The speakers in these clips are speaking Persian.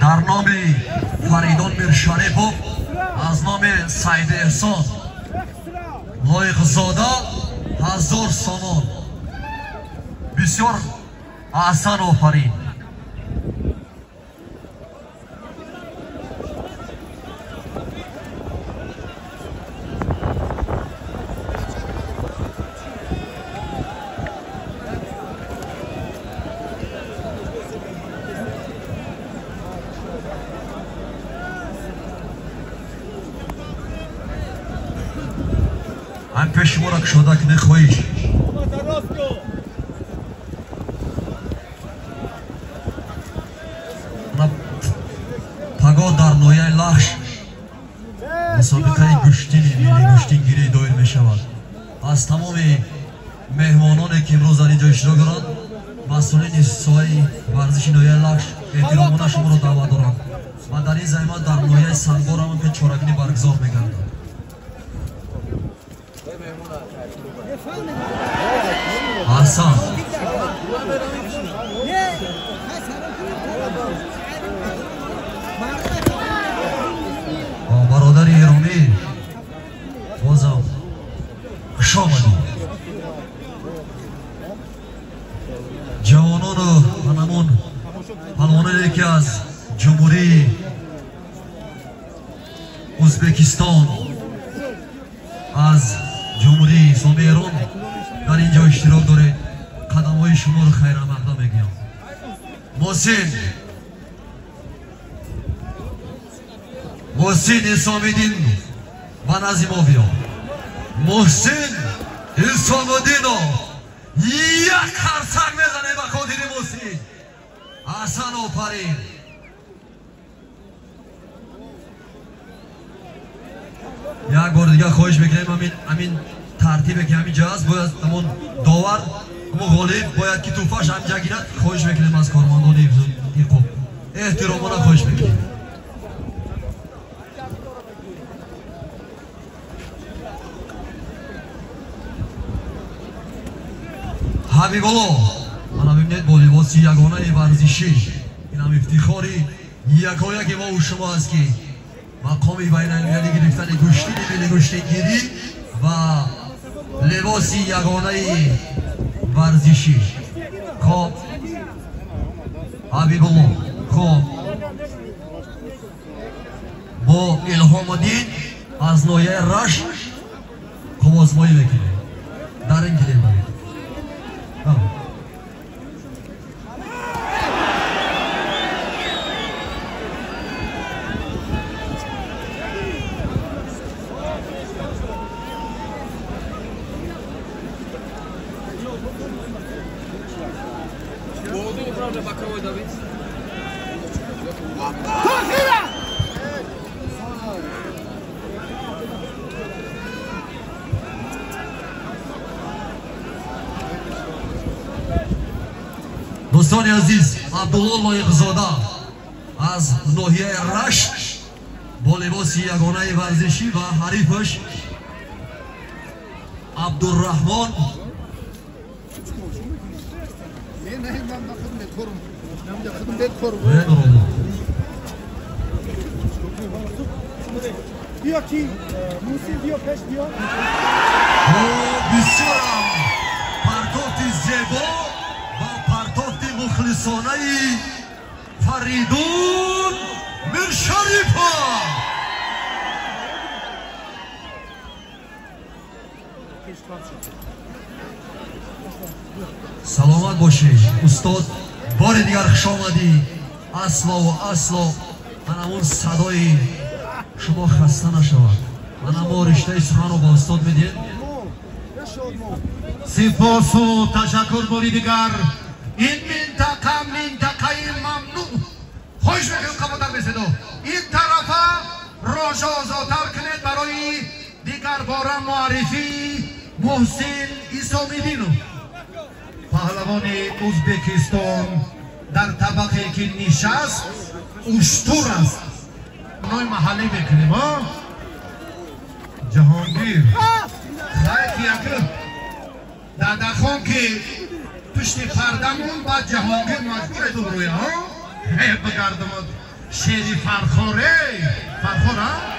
در نام فریدون میرشریفов از نام سعید احسان لایق زاده 1000 سومون. بسیار احسن آفرین. پشمورک شدک نخویش پگاه در نویه لخش مسابقه گشتین میلی گشتین گیری دایر می شود. از تمام مهمانانی که امروز در اینجا اشتراک دارند مسئولین سای ورزش نویه لخش احترامانه شما را دعوت دارم و در این زحمت در نویه سنگار هم که چارگینی برگزار میگردند. حسن برادر ایرامی بازم خوش آمدی. جوانان و همون پهلوانانی که از جمهوری ازبکستان از جمهوری اسلامی ایران در اینجا اشتراک دارید قدم‌های شما رو خیر مقدم میگم. محسن اسام‌الدین بنظیمووی محسن اسام‌الدین یک خرسک میزنه به خاطر محسن. حسن آفرین. یک بار دیگه خواهش میکنیم همین ترتیبی که همینجا هست باید همون داور همون غالب باید که توفاش همینجا گیرد. خواهش میکنیم از کارمندان ایقاب احترامانه خواهش میکنیم. حبیب الله من ببینید با لباس یگانه ورزشی این هم افتخاری یکایک ما و شما است که مقامی بین المللی گرفتن گشتین ملی گشتینگیری و لباس یگانه ورزشی. خب حبیب الله خب با الهام الدین از نویه رشت خب آزمایی بکنیم در این کلیم برید. دوستان عزیز عبدالله لایقزاده از ناحیه رشت با لباس یگانه ورزشی و حریفش عبدالرحمن بیا کی موسی بیا پشت بیا بسیارم پرتوت زیبا و پرتوت مخلصانه فریدون میرشریفov. سلامت باشید استاد. بار دیگر خوش آمدی. اصلا و اصلا همون صدای شما خسته نشود. ما رشته سخن رو با استاد میدیم. سپاس و تشکر باری دیگر. این منطقه ممنوع. خوش بگیم قبول بسیدو. این طرف راجا آزادتر کنید برای دیگر باره معرفی محسن اسام‌الدین پهلوان ازبکستان در طبقه که نشست اشتر است. نوع محلی بکنیم ها. جهانگیر خیلی یکم دادا خان که پشت پردمون با جهانگیر مجبور دو روی ها بگردم شیری فرخوره فرخوره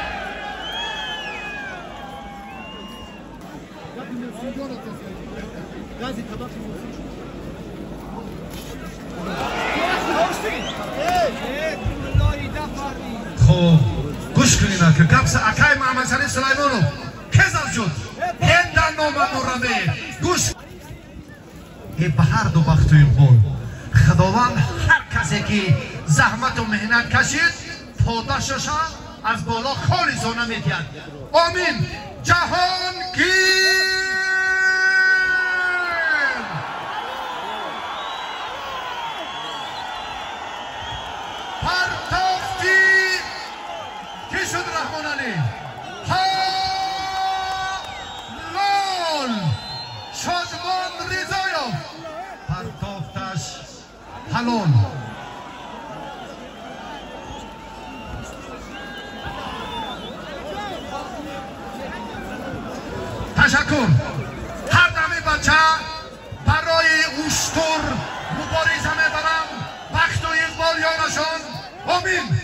خب گوش کنیم که کپس اکای محمد سری سلیمانو کزل شد هندن نامد نورمه گوش به هر دو بخت و اقبال خداوند هر کسی که زحمت و مهنت کشید پاداشش از بالا خالصانه میدهد آمین جهان گیر پرتافتی کی شد رحمان علی حلال شادمان رضایف پرتافتش حلال تشکر هر دمی بچه برای اوشتر مبارزه میبرم بخت و اقبال یارشان آمین